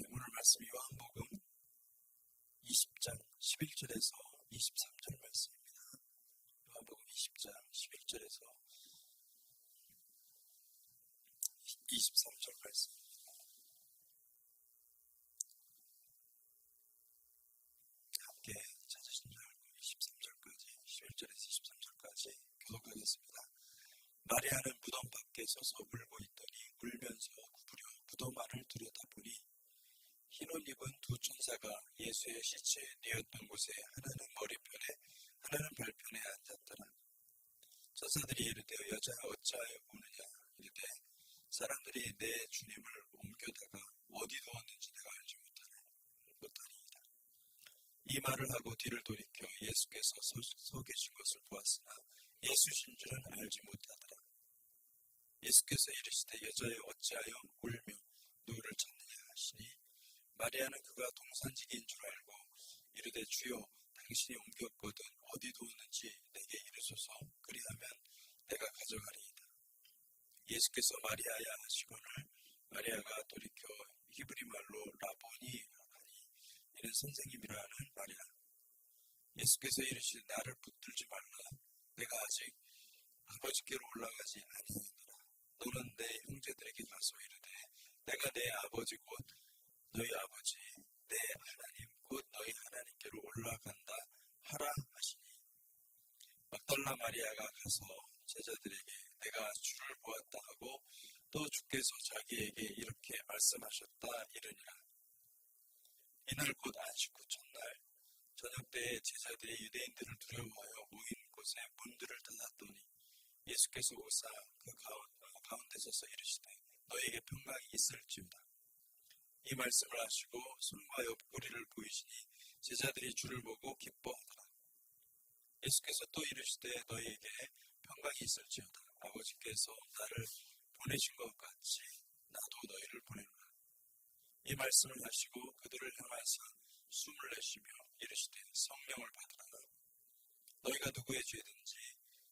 오늘 말씀 요한복음 20장 11절에서 23절 말씀입니다. 요한복음 20장 11절에서 23절 말씀입니다. 함께 찾으신 줄 알고 23절까지 11절에서 23절까지 교독하겠습니다. 마리아는 무덤 밖에 서서 울고 있더니 울면서 구부려 무덤 안을 들여다보니 흰 옷 입은 두 천사가 예수의 시체에 뉘었던 곳에 하나는 머리편에 하나는 발편에 앉았더라. 천사들이 이르되 여자야 어찌하여 우느냐 이르되 사람들이 내 주님을 옮겨다가 어디 두었는지 내가 알지 못하니이다. 이 말을 하고 뒤를 돌이켜 예수께서 서 계신 것을 보았으나 예수신 줄은 알지 못하더라. 예수께서 이르시되 여자여 어찌하여 울며 누구를 찾느냐 하시니 마리아는 그가 동산지기인 줄 알고 이르되 주여 당신이 옮겼거든 어디 두었는지 내게 이르소서 그리하면 내가 가져가리이다. 예수께서 마리아야 하시거늘 마리아가 돌이켜 히브리 말로 라보니 하니 이는 선생님이라 하는 말이라. 예수께서 이르시되 나를 붙들지 말라. 내가 아직 아버지께로 올라가지 아니하노라. 너는 내 형제들에게 가서 이르되 내가 내 아버지 곧 너희 아버지 내 하나님 곧 너희 하나님께로 올라간다 하라 하시니 막달라 마리아가 가서 제자들에게 내가 주를 보았다 하고 또 주께서 자기에게 이렇게 말씀하셨다 이르니라. 이날 곧 안식 후 첫날 저녁 때에 제자들이 유대인들을 두려워하여 모인 곳에 문들을 닫았더니 예수께서 오사 그 가운데 서서 이르시되 너희에게 평강이 있을지어다. 이 말씀을 하시고 손과 옆구리를 보이시니 제자들이 주를 보고 기뻐하더라. 예수께서 또 이르시되 너희에게 평강이 있을지어다. 아버지께서 나를 보내신 것 같이 나도 너희를 보내노라. 이 말씀을 하시고 그들을 향하사 숨을 내쉬며 이르시되 성령을 받으라. 너희가 누구의 죄든지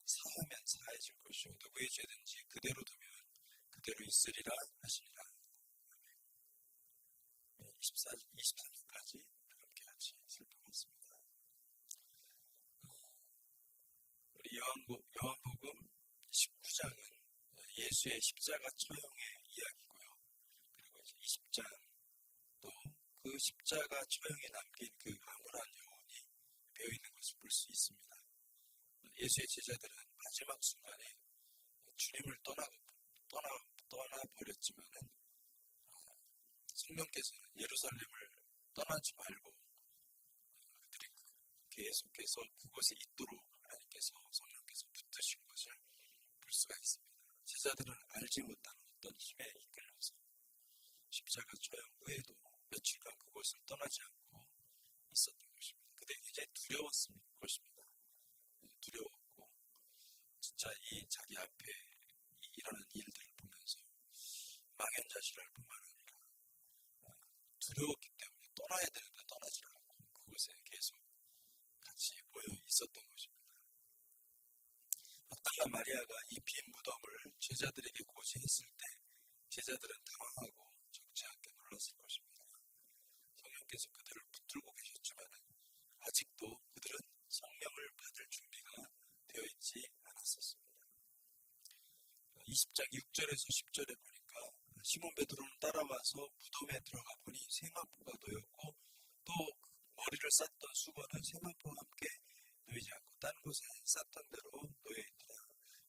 사하면 사해질 것이요 누구의 죄든지 그대로 두면 그대로 있으리라 하시니라. 23절까지 함께 같이 살펴보겠습니다. 우리 요한복음 19장은 예수의 십자가 처형의 이야기고요. 그리고 이제 20장도 그 십자가 처형에 남긴 그 암울한 영혼이 배어있는 것을 볼 수 있습니다. 예수의 제자들은 마지막 순간에 주님을 떠나버렸지만은 성령께서는 예루살렘을 떠나지 말고 그들이 계속해서 그곳에 있도록 하나님께서 성령께서 붙드신 것을 볼 수가 있습니다. 제자들은 알지 못한 어떤 힘에 이끌려서 십자가 처형 후에도 며칠간 그곳을 떠나지 않고 있었던 것입니다. 그들이 굉장히 두려웠을 것입니다. 두려웠고 진짜 이 자기 앞에 일어난 일들을 보면서 망연자실할 뿐만 아니라 두려웠기 때문에 떠나야 되는데 떠나지 않고 그곳에 계속 같이 모여 있었던 것입니다. 막달라 마리아가 이 빈 무덤을 제자들에게 고지했을 때 제자들은 당황하고 적지 않게 놀랐을 것입니다. 성령께서 그들을 붙들고 계셨지만 아직도 그들은 성령을 받을 준비가 되어 있지 않았었습니다. 20장 6절에서 10절에 보니까 시몬 베드로는 따라와서 무덤에 들어가 보니 세마포가 놓였고 또 머리를 쌌던 수건은 세마포와 함께 놓이지 않고 딴 곳에 쌌던 대로 놓여있더라.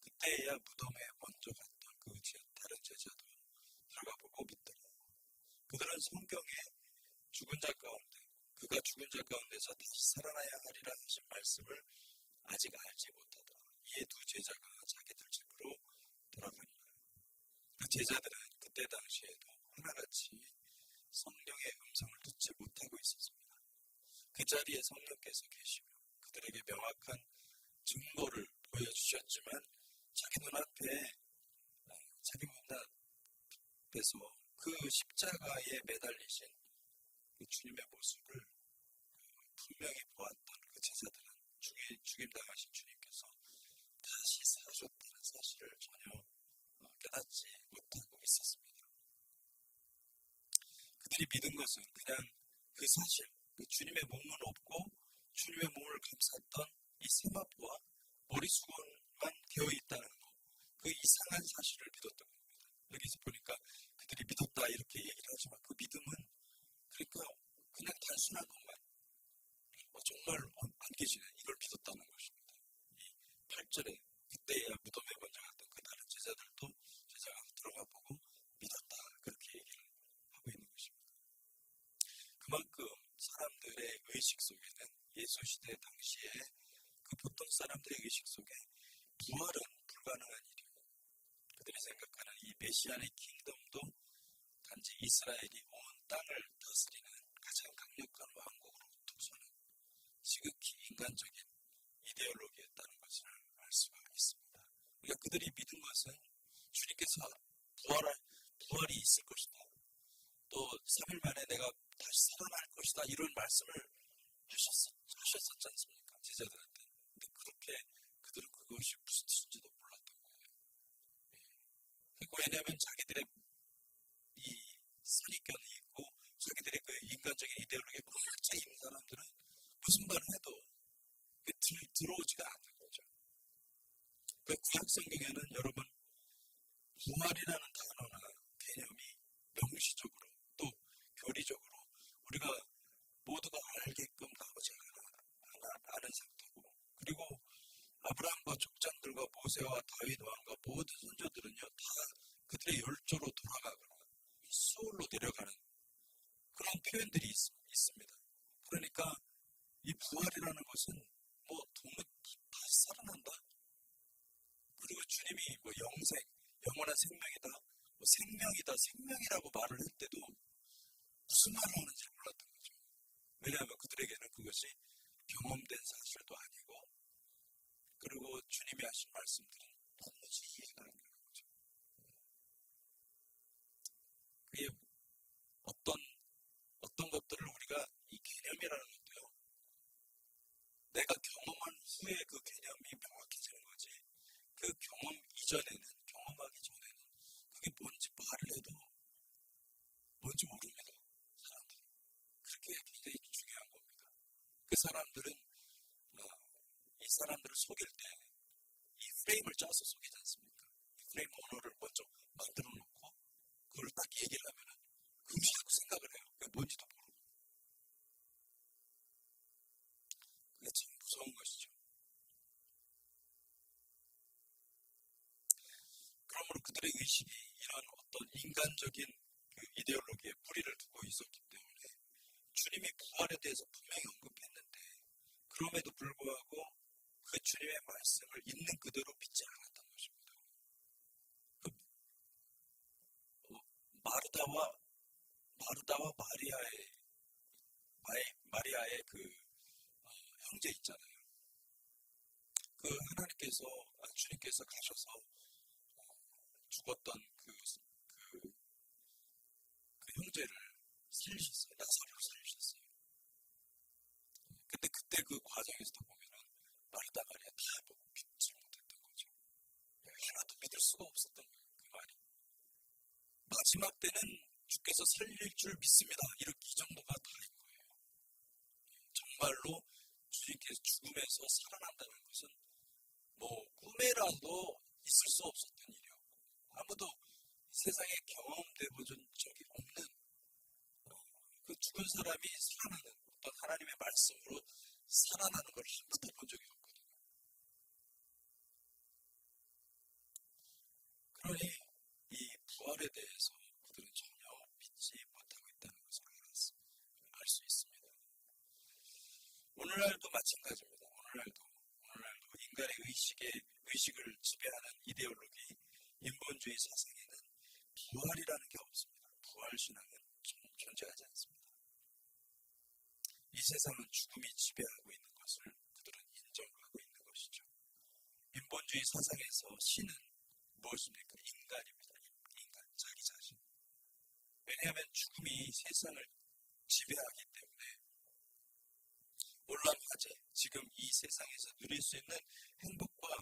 그때야 무덤에 먼저 갔던 그 다른 제자도 들어가 보고 믿더라. 그들은 성경에 그가 죽은 자 가운데서 다시 살아나야 하리라 하신 말씀을 아직 알지 못하더라. 이에 두 제자가 자기들 집으로 돌아가니라. 그 제자들은 그때 당시에도 하나같이 성령의 음성을 듣지 못하고 있었습니다. 그 자리에 성령께서 계시며 그들에게 명확한 증거를 보여주셨지만 자기 눈앞에서 그 십자가에 매달리신 그 주님의 모습을 분명히 보았던 그 제자들은 죽임당하신 주님께서 다시 사셨다는 사실을 전혀 깨닫지 못하고 있었습니다. 그들이 믿은 것은 그냥 그 사실, 그 주님의 몸은 없고 주님의 몸을 감쌌던 이 세마포와 머리수건만 되어 있다는 것, 그 이상한 사실을 믿었던 겁니다. 여기서 보니까 그들이 믿었다 이렇게 얘기를 하지만 그 믿음은 그러니까 그냥 단순한 것만 정말 안 계시네 이걸 믿었다는 것입니다. 이 8절에 그때야 무덤에 먼저 갔던 그 다른 제자들도 제자가 들어가 보고 믿었다 그렇게 얘기를 하고 있는 것입니다. 그만큼 사람들의 의식 속에는 예수 시대 당시에 그 보통 사람들의 의식 속에 부활은 불가능한 일이고 그들이 생각하는 이 메시아의 킹덤도 단지 이스라엘이 온 땅을 다스리는 가장 강력한 왕국으로부터서는 지극히 인간적인 이데올로기였다는 것을 알 수가 있습니다. 그러니까 그들이 믿은 것은 주님께서 부활이 있을 것이다. 또 3일 만에 내가 다시 살아날 것이다. 이런 말씀을 하셨었지 않습니까? 제자들한테. 근데 그렇게 그들은 그것이 무슨 뜻인지도 몰랐던 거예요. 왜냐하면 자기들의 이 선입견이 있고 자기들의 그 인간적인 이데올로기에 꽉차 있는 사람들은 무슨 말을 해도 들어오지가 않는 거죠. 그 구약 성경에는 여러분 부활이라는 단어나 개념이 명시적으로 또 교리적으로 우리가 모두가 알게끔 나오지 않은 상태고 그리고 아브라함과 족장들과 모세와 다윗 왕과 모든 선조들은요 다 그들의 열조로 돌아가거나 수월로 내려가는 그런 표현들이 있습니다. 그러니까 이 부활이라는 것은 다시 살아난다. 그리고 주님이 영원한 생명이다, 생명이다, 생명이라고 말을 할 때도 무슨 말을 하는지 몰랐던 거죠. 왜냐하면 그들에게는 그것이 경험된 사실도 아니고 그리고 주님이 하신 말씀들은 도무지 이해가 안 되는 거죠. 그게 어떤 것들을 우리가 이 개념이라는 것도요. 내가 경험한 후에 그 개념이 명확해지는 거지. 그 경험하기 전에는 그게 뭔지 말을 해도 뭔지 모릅니다. 사람들은. 그렇게 굉장히 중요한 겁니다. 그 사람들은 이 사람들을 속일 때 이 프레임을 짜서 속이지 않습니까? 이 프레임 언어를 먼저 만들어 놓고 그걸 딱 얘기를 하면은 그걸 자꾸 생각을 해요. 그게 뭔지도 모르고. 그게 참 무서운 것이죠. 그러므로 그들의 의식이 이런 어떤 인간적인 그 이데올로기에 뿌리를 두고 있었기 때문에 주님이 부활에 대해서 분명히 언급했는데 그럼에도 불구하고 그 주님의 말씀을 있는 그대로 믿지 않았던 것입니다. 마르다와 마리아의 그 형제 있잖아요. 그 주님께서 가셔서 죽었던 그 형제를 살리셨어요. 나사로를 살리셨어요. 근데 그때 그 과정에서도 보면은 마르다 마리아 다 보고 믿지 못했던 거죠. 하나도 믿을 수가 없었던 거예요. 그 말이. 마지막 때는 주께서 살릴 줄 믿습니다. 이렇게 이 정도가 다인 거예요. 정말로 주님께서 죽음에서 살아난다는 것은 꿈에라도 있을 수 없었던 일이었고 아무도 세상에 경험돼 본 적이 없는 그 죽은 사람이 살아나는 어떤 하나님의 말씀으로 살아나는 걸 한 번도 본 적이 없거든요. 그러니 이 부활에 대해서 그들은 전혀 믿지 못하고 있다는 것을 알 수 있습니다. 오늘날도 마찬가지입니다. 오늘날도 인간의 의식을 지배하는 이데올로기, 인본주의 사상에는 부활이라는 게 없습니다. 부활신앙은 존재하지 않습니다. 이 세상은 죽음이 지배하고 있는 것을 그들은 인정하고 있는 것이죠. 인본주의 사상에서 신은 무엇입니까? 인간입니다. 인간, 자기 자신. 왜냐하면 죽음이 세상을 지배하기 때문에 물론 화재, 지금 이 세상에서 누릴 수 있는 행복과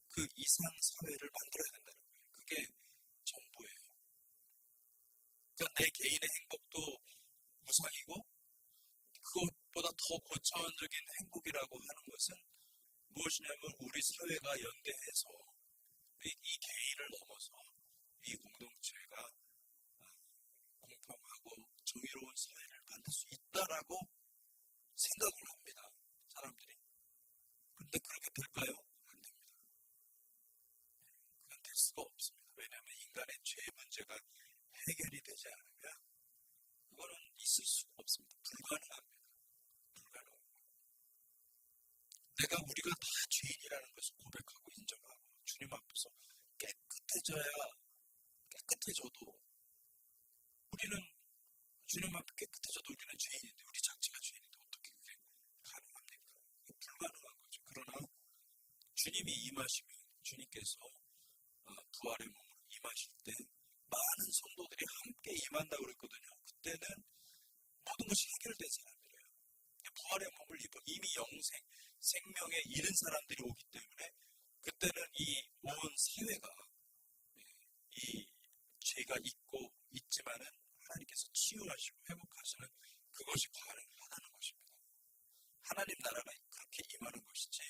그 이상 사회를 만들어야 된다는 거예요. 그게 전부예요. 그러니까 내 개인의 행복도 이상이고 그것보다 더 고차원적인 행복이라고 하는 것은 무엇이냐면 우리 사회가 연대해서 이 개인을 넘어서 이 공동체가 공평하고 정의로운 사회를 만들 수 있다라고 생각을 합니다. 사람들이. 그런데 그렇게 될까요? 안 됩니다. 그건 될 수가 없습니다. 왜냐하면 인간의 죄 문제가 해결이 되지 않으면 그거는 있을 수가 없습니다. 불가능합니다. 내가 우리가 다 죄인이라는 것을 고백하고 인정하고 주님 앞에서 깨끗해져도 우리는 주님 앞에 깨끗해져도 우리는 죄인인데 우리 자체가 죄인인데 어떻게 그게 가능합니까? 불가능한 거죠. 그러나 주님이 임하시면 주님께서 부활의 몸으로 임하실 때 많은 성도들이 함께 임한다고 그랬거든요. 그때는 모든 것이 해결된 사람들이에요. 부활의 몸을 입은 이미 생명에 이른 사람들이 오기 때문에 그때는 이 온 사회가 이 죄가 있지만은 하나님께서 치유하시고 회복하시는 그것이 가능하다는 것입니다. 하나님 나라가 그렇게 임하는 것이지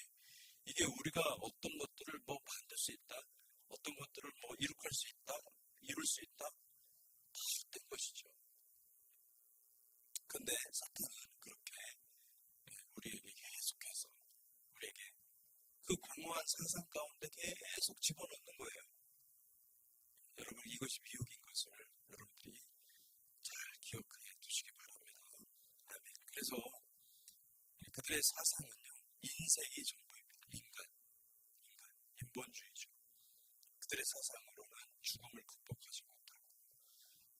이게 우리가 어떤 것들을 만들 수 있다, 어떤 것들을 이룰 수 있다, 다 헛된 것이죠. 근데 사탄은 그렇게 우리에게 계속해서 우리에게 그 공허한 상상 가운데 계속 집어넣는 거예요. 여러분 이것이 미혹인 것을 여러분들이 잘 기억해 두시기 바랍니다. 아멘. 그래서 그들의 사상은요, 인색이 전부입니다. 인본주의죠. 그들의 사상으로는 죽음을 극복하지 못하고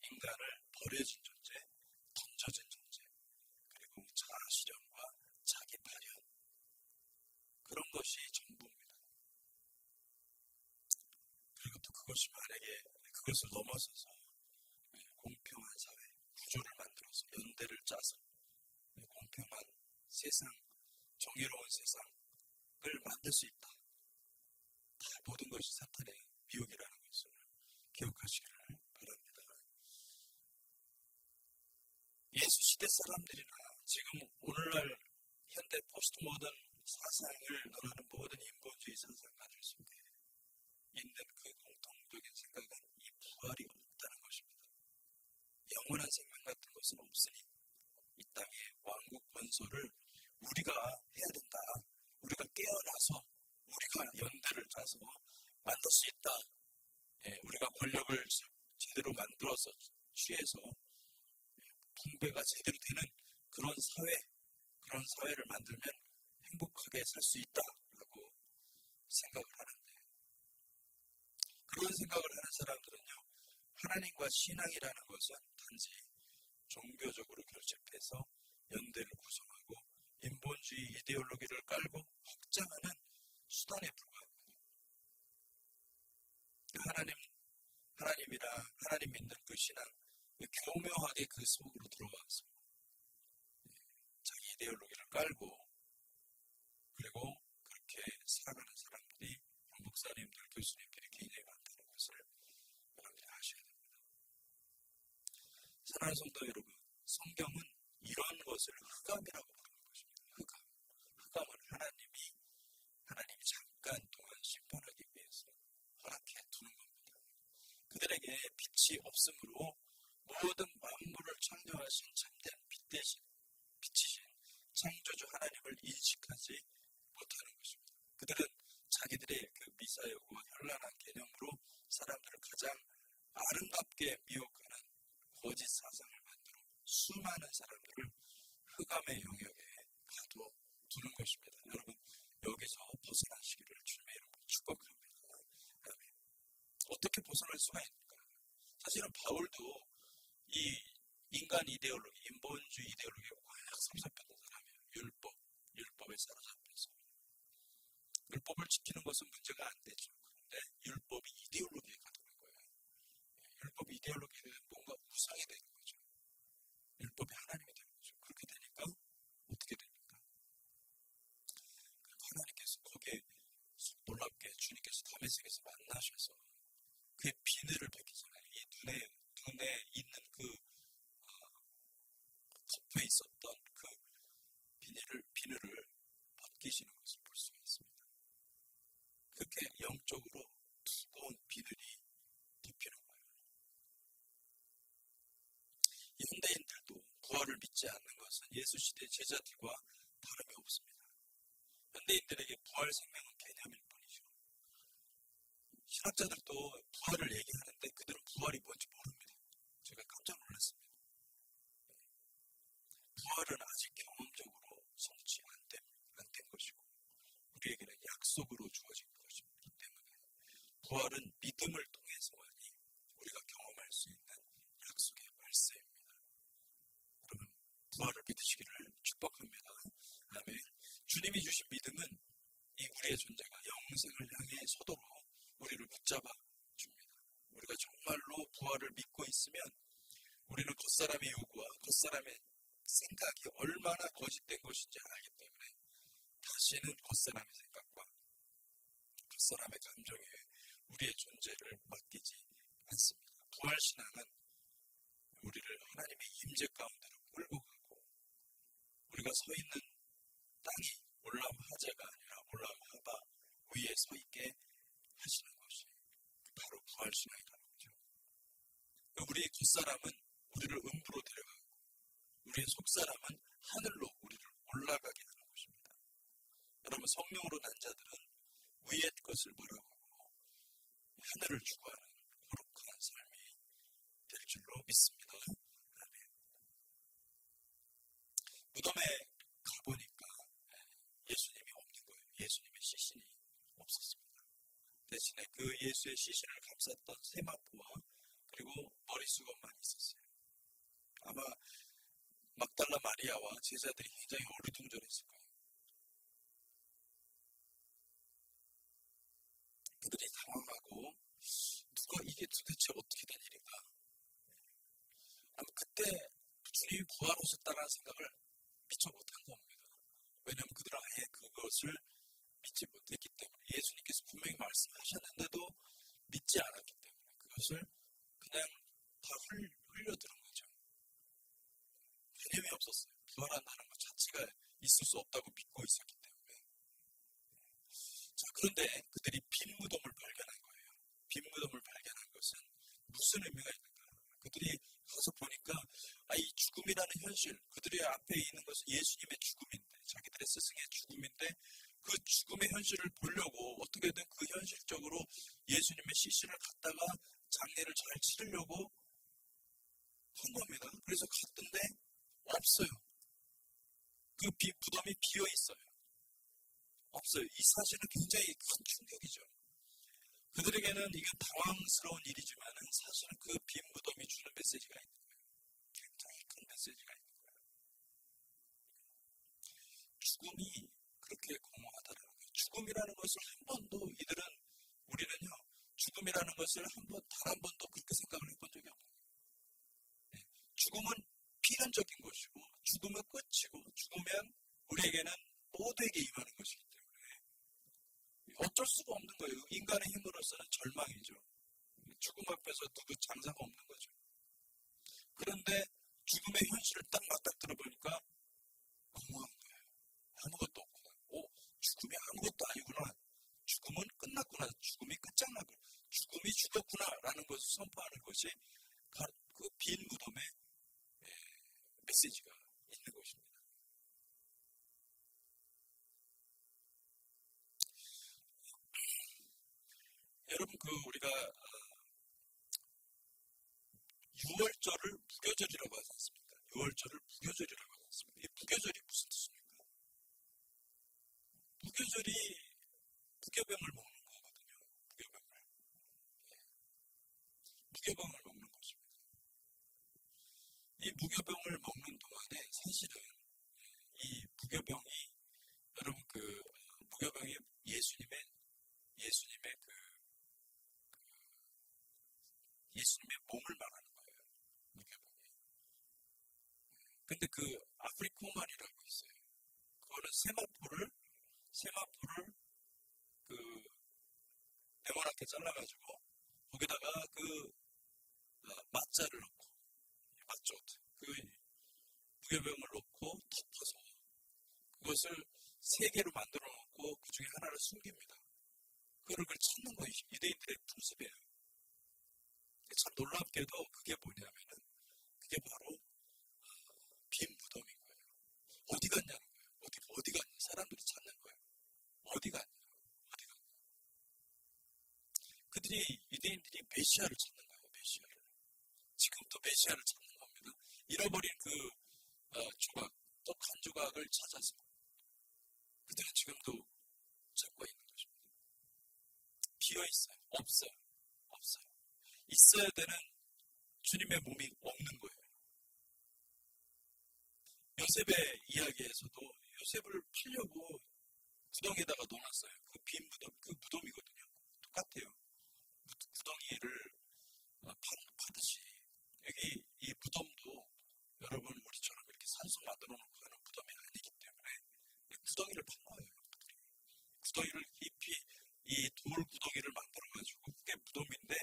인간을 버려진 존재, 던져진 존재, 그리고 자아실현과 자기 발현 그런 것이 전부입니다. 그리고 또 그것이 만약에 그것을 넘어서서 공평한 사회, 구조를 만들어서 연대를 짜서 공평한 세상, 정의로운 세상을 만들 수 있다. 다 모든 것이 사탄의 미혹이라는 것을 기억하시기를 바랍니다. 예수 시대 사람들이나 지금 오늘날 현대 포스트 모던 사상을 논하는 모든 인본주의 사상가들 속에 있는 그 공통적인 생각은 이 부활이 없다는 것입니다. 영원한 생명 같은 것은 없으니 이 땅의 왕국 건설을 우리가 해야 된다. 우리가 깨어나서 우리가 연대를 짜서 만들 수 있다. 우리가 권력을 제대로 만들어서 취해서 분배가 제대로 되는 그런 사회를 만들면 행복하게 살 수 있다라고 생각을 하는데 그런 생각을 하는 사람들은요 하나님과 신앙이라는 것은 단지 종교적으로 결집해서 연대를 구성하고 인본주의 이데올로기를 깔고 확장하는 수단에 불과합니다. 하나님 믿는 그 신앙 교묘하게 그 속으로 들어와서 자기 이데올로기를 깔고 그리고 그렇게 살아가는 사람들이 목사님들, 교수님들이 굉장히 많다는 것을 여러분들이 아셔야 됩니다. 사랑하는 성도 여러분, 성경은 이런 것을 흑암이라고 부르는 것입니다. 흑암은 하나님이 잠깐 동안 심판하기 위해서 허락해 두는 겁니다. 그들에게 빛이 없으므로 모든 만물을 창조하신 참된 빛이신 창조주 하나님을 인식하지 못하는 것입니다. 그들은 자기들의 그 미사여고 현란한 개념으로 사람들을 가장 아름답게 미혹하는 거짓 사상을 만들어 수많은 사람들을 흑암의 영역에 가둬두는 것입니다. 여러분 여기서 벗어나시기를 주님의 이름으로 축복합니다. 어떻게 벗어날 수가 있을까? 사실은 바울도 이 인간 이데올로기, 인본주의 이데올로기에 꽉 섭섭했던 사람이에요. 율법에 사로잡혀서. 율법을 지키는 것은 문제가 안 되죠. 그런데 율법이 이데올로기에 가두는 거예요. 율법이 이데올로기에 뭔가 우상이 되는 거죠. 율법이 하나님이 되는 거죠. 그렇게 되니까 어떻게 됩니까? 하나님께서 거기에 놀랍게 주님께서 다메섹에서 만나셔서 그의 비늘을 베끼잖아요. 이 눈에 있는 그 붙어 있었던 그 비늘을 벗기시는 것을 볼 수가 있습니다. 그렇게 영적으로 두꺼운 비늘이 덮이는 거예요. 현대인들도 부활을 믿지 않는 것은 예수 시대 제자들과 다름이 없습니다. 현대인들에게 부활 생명은 개념일 뿐이죠. 신학자들도 부활을 얘기하는데 그들은 부활이 뭔지 모릅니다. 제가 깜짝 놀랐습니다. 부활은 아직 경험적으로 성취 안 된 것이고 우리에게는 약속으로 주어진 것이기 때문에 부활은 믿음을 통해서만이 우리가 경험할 수 있는 약속의 말씀입니다. 여러분 부활을 믿으시기를 축복합니다. 아멘. 주님이 주신 믿음은 이 우리의 존재가 영생을 향해 서도록 우리를 붙잡아 줍니다. 우리가 정말로 부활을 믿고 있으면 우리는 겉사람의 요구와 겉사람의 생각이 얼마나 거짓된 것인지 알기 때문에 다시는 겉사람의 생각과 겉사람의 감정에 우리의 존재를 맡기지 않습니다. 부활신앙은 우리를 하나님의 임재 가운데로 끌고 가고 우리가 서 있는 땅이 올람 하재가 아니라 올람 하바 위에 서 있게 하시는 것이 바로 부활신앙이라는 거죠. 우리의 겉사람은 우리를 음부로 데려가고 우리의 속사람은 하늘로 우리를 올라가게 하는 것입니다. 여러분 성령으로 난 자들은 위의 것을 바라보고 하늘을 추구하는 거룩한 삶이 될 줄로 믿습니다. 아멘. 무덤에 가보니까 예수님이 없는 거예요. 예수님의 시신이 없었습니다. 대신에 그 예수의 시신을 감쌌던 세마포와 그리고 머리수건만 있었어요. 아마 막달라 마리아와 제자들이 굉장히 어리둥절했을 거예요. 그들이 당황하고 누가 이게 도대체 어떻게 된 일인가. 아마 그때 주님이 부활하셨다는 생각을 미처 못한 겁니다. 왜냐하면 그들은 아예 그것을 믿지 못했기 때문에 예수님께서 분명히 말씀하셨는데도 믿지 않았기 때문에 그것을 그냥 다 흘려들은 거죠. 개념이 없었어요. 부활한다는 것 자체가 있을 수 없다고 믿고 있었기 때문에. 자, 그런데 그들이 빈 무덤을 발견한 거예요. 빈 무덤을 발견한 것은 무슨 의미가 있는가? 그들이 가서 보니까 이 죽음이라는 현실, 그들의 앞에 있는 것은 예수님의 죽음인데, 자기들의 스승의 죽음인데 그 죽음의 현실을 보려고 어떻게든 그 현실적으로 예수님의 시신을 갖다가 장례를 잘 치르려고 한 겁니다. 그래서 갔던데 없어요. 그 무덤이 비어 있어요. 없어요. 이 사실은 굉장히 큰 충격이죠. 그들에게는 이건 당황스러운 일이지만 사실은 그 빈 무덤이 주는 메시지가 있는 거예요. 굉장히 큰 메시지가 있는 거예요. 죽음이 그렇게 공허하다라는 거예요. 죽음이라는 것을 한 번도 우리는요, 죽음이라는 것을 단 한 번도 그렇게 생각을 해본 적이 없는 거예요. 죽음은 필연적인 것이고, 죽음은 끝이고, 죽으면 우리에게는 모두에게 임하는 것이기 때문에 어쩔 수가 없는 거예요. 인간의 힘으로서는 절망이죠. 죽음 앞에서 누구 장사가 없는 거죠. 그런데 죽음의 현실을 딱 맞닥 들어보니까 공허한 거예요. 아무것도 없구나. 죽음이 아무것도 아니구나. 죽음은 끝났구나. 죽음이 끝장나고 죽음이 죽었구나 라는 것을 선포하는 것이 바로 그 빈 무덤의 메시지가 있는 것입니다. 여러분 우리가 6월절을 무교절이라고 하지 않습니까? 6월절을 무교절이라고 하지 않습니까? 이 무교절이 무슨 뜻입니까? 무교절이 무교병을 먹는 거거든요. 무교병을 먹는 것입니다. 이 무교병을 먹는 동안에 사실은 이 무교병이 여러분 무교병이 예수님의 몸을 말하는 거예요. 무교병이. 근데 아프리코만이라고 있어요. 그거는 세마포를 네모나게 잘라가지고 거기다가 맞자를 넣고 맞죠. 그 유교병을 놓고 덮어서 그것을 세 개로 만들어 놓고 그 중에 하나를 숨깁니다. 그걸 찾는 거 유대인들의 풍습이에요. 참 놀랍게도 그게 뭐냐면은 그게 바로 빈 무덤인 거예요. 어디 갔냐는 거예요. 어디 갔냐? 사람들이 찾는 거예요. 어디 갔냐? 어디 갔냐? 그들이 유대인들이 메시아를 찾는 거예요. 메시아를. 지금도 메시아를 찾는 겁니다. 잃어버린 그 조각, 떡 한 조각을 찾아서 그들은 지금도 찾고 있는 것입니다. 비어 있어요. 없어요. 없어요. 있어야 되는 주님의 몸이 없는 거예요. 요셉의 이야기에서도 요셉을 팔려고 구덩이에다가 넣어놨어요. 그 빈 무덤, 그 무덤이거든요. 똑같아요. 구덩이를 파듯이 여기 이 무덤도 여러분 우리처럼 이렇게 산소 만들어 놓고 하는 무덤이 아니기 때문에 구덩이를 판 거예요. 구덩이를 깊이 이 돌 구덩이를 만들어가지고 그게 무덤인데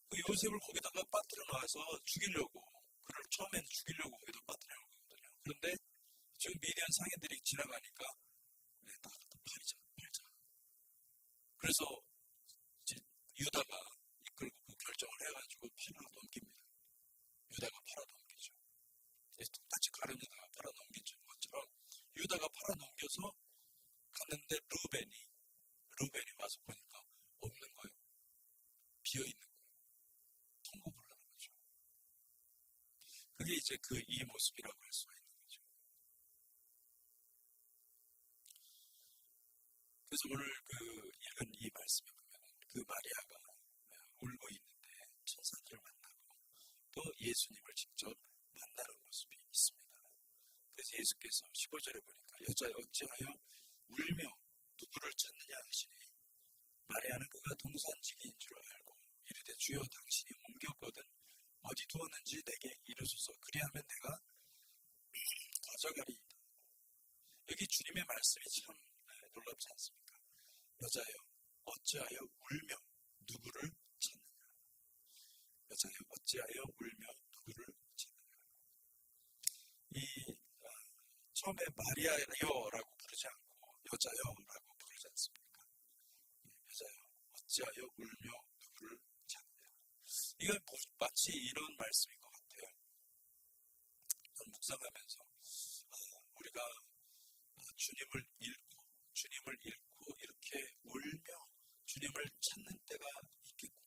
그 요셉을 거기다가 빠뜨려 놔서 죽이려고 그를 처음에는 죽이려고 거기다 빠뜨려 놓거든요. 그런데 지금 미디안 상인들이 지나가니까 팔자. 그래서 유다가 이끌고 그 결정을 해가지고 팔아 넘깁니다. 유다가 팔아 넘기죠. 똑같이 가룟유다가 팔아 넘기죠. 것처럼 유다가 팔아 넘겨서 갔는데 루벤이 와서 보니까 없는 거예요. 비어 있는 거예요. 통곡을 하는 거죠. 그게 이제 이 모습이라고 할 수가 있는 거죠. 그래서 오늘 읽은 이 말씀에 보면 그 마리아가 울고 있는데 천사들을 만나고 또 예수님을 직접 만나는 모습이 있습니다. 그래서 예수께서 15절에 보니까 여자여 어찌하여 울며 누구를 찾느냐 하시니 마리아는 그가 동산지기인 줄 알고 이르되 주여 당신이 옮겼거든 어디 두었는지 내게 이르소서 그리하면 내가 가져가리이다. 여기 주님의 말씀이 참 놀랍지 않습니까? 여자여 어찌하여 울며 누구를 찾느냐. 여자여 어찌하여 울며 누구를 찾느냐. 처음에 마리아여라고 부르지 않고 여자여라고 부르지 않습니까? 여자여 어찌하여 울며 누구를 찾느냐. 이건 마치 이런 말씀인 것 같아요. 저는 묵상하면서 우리가 주님을 잃고 이렇게 울며 주님을 찾는 때가 있겠구나.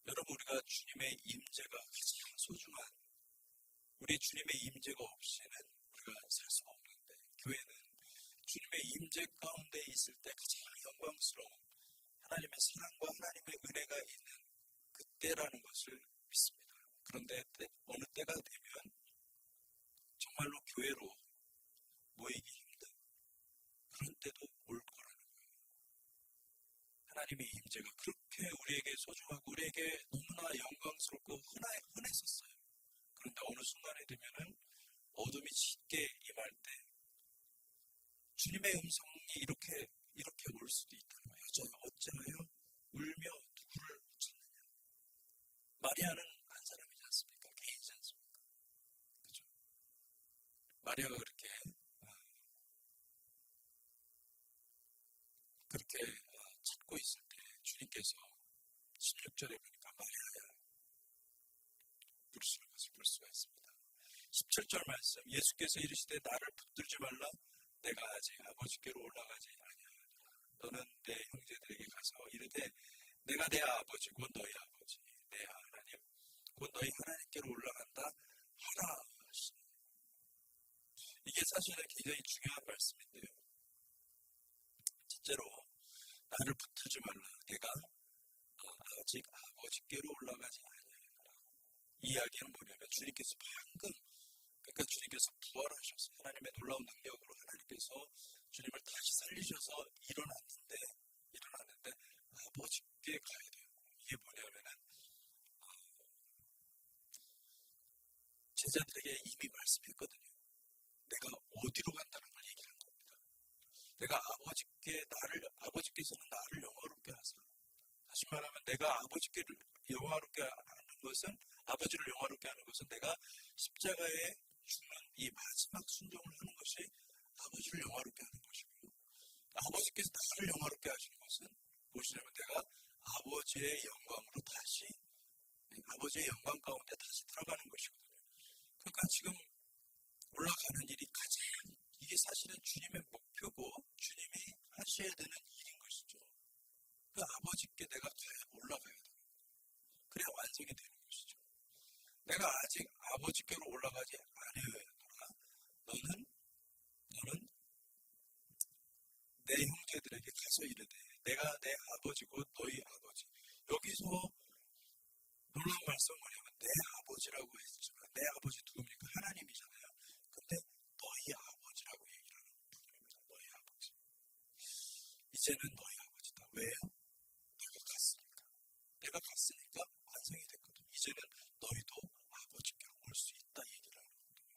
여러분 우리가 주님의 임재가 가장 소중한 우리 주님의 임재가 없이는 우리가 살 수가 없는데 교회는 주님의 임재 가운데 있을 때 가장 영광스러운 하나님의 사랑과 하나님의 은혜가 있는 그때라는 것을 믿습니다. 그런데 어느 때가 되면 정말로 교회로 모이기 힘든 그런 때도 올 거라는 거예요. 하나님의 임재가 그렇게 우리에게 소중하고 우리에게 너무나 영광스럽고 흔했었어요. 그런데 어느 순간에 되면은 어둠이 짙게 임할 때 주님의 음성이 이렇게 올 수도 있다는 거예요. 여자여 어찌하여 울며 누구를 찾느냐. 마리아는 한 사람이지 않습니까? 개인이지 않습니까? 그렇죠? 마리아가 그렇게 찾고 있을 때 주님께서 16절에 보니까 마리아야 부르시는 것을 볼 수가 있습니다. 17절 말씀 예수께서 이르시되 나를 붙들지 말라 내가 아직 아버지께로 올라가지 아니하리라. 너는 내 형제들에게 가서 이르되 내가 내 아버지 곧 너희 아버지 내 하나님 곧 너희 하나님께로 올라간다 하라 하시니. 이게 사실은 굉장히 중요한 말씀인데요. 첫째로 나를 붙들지 말라 내가 아직 아버지께로 올라가지 아니하리라. 이 이야기는 뭐냐면 주님께서 방금 그러니까 주님께서 부활하셔서 하나님의 놀라운 능력으로 하나님께서 주님을 다시 살리셔서 일어났는데 아버지께 가야 돼요. 이게 뭐냐면은 제자들에게 이미 말씀했거든요. 내가 어디로 간다는 걸 얘기한 겁니다. 내가 아버지께서는 나를 영화롭게 하사. 다시 말하면 내가 아버지께를 영화롭게 하는 것은 아버지를 영화롭게 하는 것은 내가 십자가에 죽는 이 마지막 순종을 하는 것이 아버지를 영화롭게 하는 것이고요. 아버지께서 나를 영화롭게 하시는 것은 무엇이냐면 내가 아버지의 영광으로 다시 아버지의 영광 가운데 다시 들어가는 것이거든요. 그러니까 지금 올라가는 일이 가장 이게 사실은 주님의 목표고 주님이 하셔야 되는 일인 것이죠. 그 아버지께 내가 올라가야 돼요. 그래야 완성이 되는 것이죠. 내가 아직 아버지께로 올라가지 않으라. 너는 내 형제들에게 가서 이르되 내가 내 아버지고 너희 아버지. 여기서 놀라운 말씀은 뭐냐면 내 아버지라고 했지만 내 아버지 누굽니까? 하나님이잖아요. 근데 너희 아버지라고 얘기를 하는 분입니다. 너희 아버지. 이제는 너희 아버지다. 왜요? 내가 갔으니까 완성이 됐거든. 이제는 너희도 아버지께로 올 수 있다 얘기를 하는 거거든요.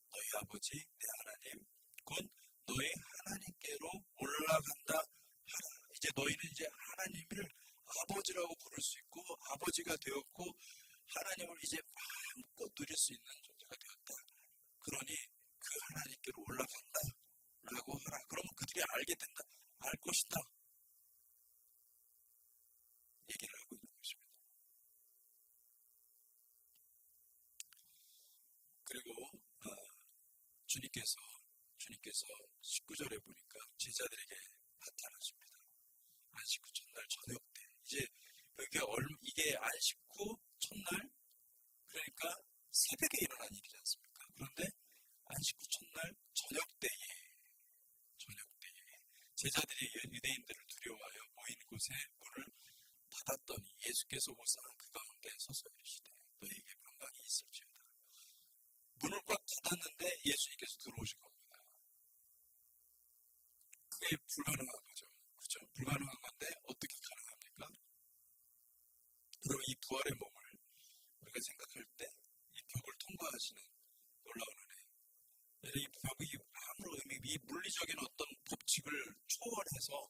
너희 아버지, 내 하나님, 곧 너희 하나님께로 올라간다 하라. 이제 너희는 이제 하나님을 아버지라고 부를 수 있고 아버지가 되었고 하나님을 이제 마음껏 누릴 수 있는 존재가 되었다. 그러니 그 하나님께로 올라간다 라고 하라. 그러면 그들이 알게 된다. 알 것이다. 얘기를 하고 있는 것입니다. 그리고 주님께서 19절에 보니까 제자들에게 나타나십니다. 안식 후 첫날 저녁 때 이제 이게 안식 후 첫날 그러니까 새벽에 일어난 일이지 않습니까? 그런데 안식 후 첫날 저녁 때에 제자들이 유대인들을 두려워하여 모인 곳에 문을 닫았더니 예수께서 오사 그 가운데 서서 이르시되 너희에게 평강이 있을지어다. 문을 꽉 닫았는데 예수님께서 들어오신 겁니다. 그게 불가능한 거죠. 그렇죠? 불가능한 건데 어떻게 가능합니까? 그럼 이 부활의 몸을 우리가 생각할 때 이 벽을 통과하시는 놀라운 은혜. 이 벽이 아무런 이 물리적인 어떤 법칙을 초월해서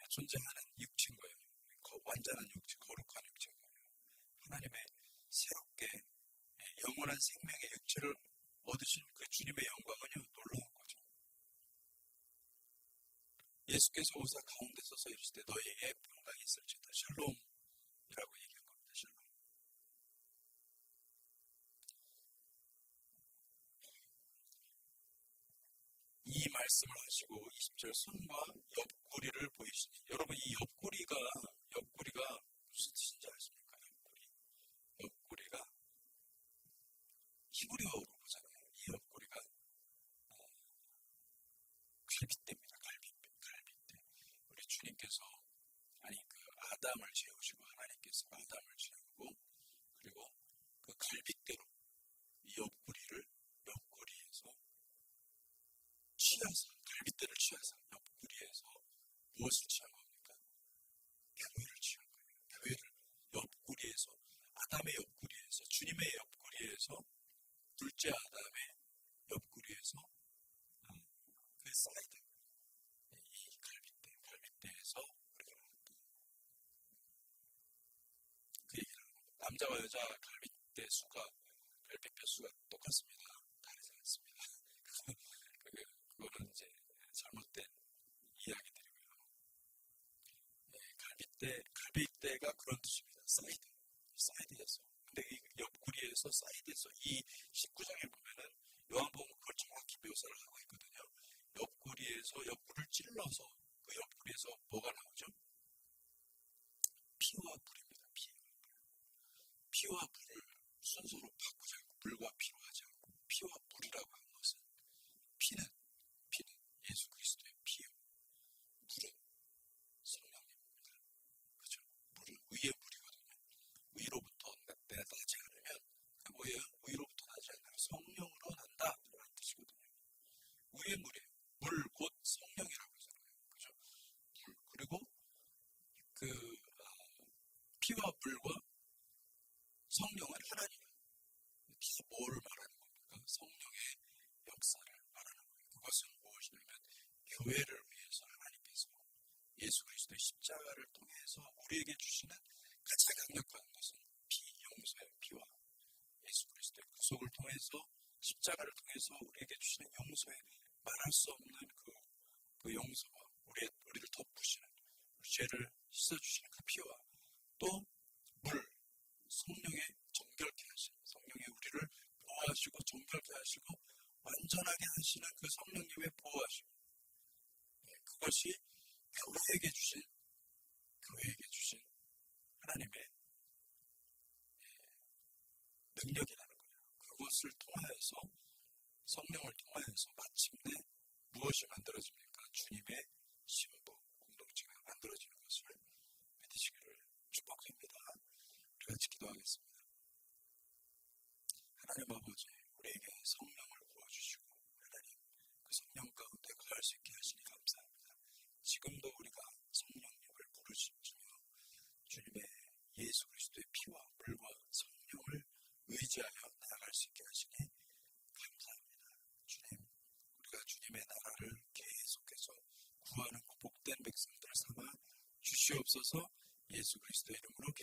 존재하는 육체인 거예요. 완전한 육체, 거룩한 육체인 거예요. 하나님의 새롭게 영원한 생명의 육체를 얻으신 그 주님의 영광은요 놀라운 거죠. 예수께서 오사 가운데 서서 이르시되 너희에게 평강이 있을지어다. 샬롬이라고 얘기한 겁니다. 샬롬. 이 말씀을 하시고 20절 손과 옆구리를 보이시니 여러분 이 옆구리가 무슨 뜻인지 아십니까? 옆구리가 히브리어로 보잖아요. 이 옆구리가 갈빗대입니다. 갈빗대. 우리 주님께서 아담을 재우시고 하나님께서 아담을 재우고 그리고 그 갈빗대로 이 옆구리에서 취하사 갈빗대를 취하사 옆구리에서 무엇을 취한 겁니까? 교회를 취한 거예요. 교회를 옆구리에서 아담의 옆구리에서 주님의 옆구리에서 둘째 아담의 옆구리에서 그 사이드 이 갈빗대에서 우리가 그 얘기를 하는 겁니다. 남자와 여자 갈빗대 수가 똑같습니다. 다르지 않습니다. 그거는 이제 잘못된 이야기들이고요. 갈빗대가 그런 뜻입니다. 사이드에서. 근데 이 옆구리에서 사이드에서 이 19장에 보면은 요한복음은 그걸 정확히 묘사를 하고 있거든요. 옆구리를 찔러서 그 옆구리에서 뭐가 나오죠? 피와 불입니다. 피와 불을 순서로 바꾸지 않고 불과 피로 하지 않고 피와 불이라고 한 것은 피는 예수 그리스도의 피요. 불은 성령입니다. 그죠? 물은 의의 물이거든요. 의로부터 나지 않으면 그 뭐예요? 의로부터 나지 않으면 성령으로 난다 라는 뜻이거든요. 의의 물이에요. 물 곧 성령이라고 하잖아요. 그죠? 그리고 피와 불과 성령은 하나님. 이게 뭘 말하는 겁니까? 성령의 역사를 말하는 거예요. 그것은 무엇이냐면 교회를 위해서 하나님께서 예수 그리스도의 십자가를 통해서 우리에게 주시는 가장 강력한 것은 피, 용서의 피와 예수 그리스도의 구속을 통해서 십자가를 통해서 우리에게 주시는 용서의 말할 수 없는 그 용서와 우리를 덮으시는 우리 죄를 씻어주시는 그 피와 또 물, 성령의 정결케 하시는 성령의 우리를 보호하시고 정결케 하시고 완전하게 하시는 그 성령님의 보호하심 그것이 교회에게 주신 하나님의 능력이라는 거예요. 그것을 통하여서 성령을 통하여서 마침내 무엇이 만들어집니까? 주님의 신부 공동체가 만들어지는 것을 믿으시기를 축복합니다. 우리 같이 기도하겠습니다. 하나님 아버지 우리에게 성령을 부어주시고 하나님 그 성령 가운데 거할 수 있게 하시니 감사합니다. 지금도 우리가 성령님을 부르시며 주님의 예수 그리스도의 피와 물과 성령을 의지하여 나아갈 수 있게 하시니 감사합니다. 주님, 우리가 주님의 나라를 계속해서 구하는 복된 백성들 삼아 주시옵소서. 예수 그리스도의 이름으로 기도했습니다.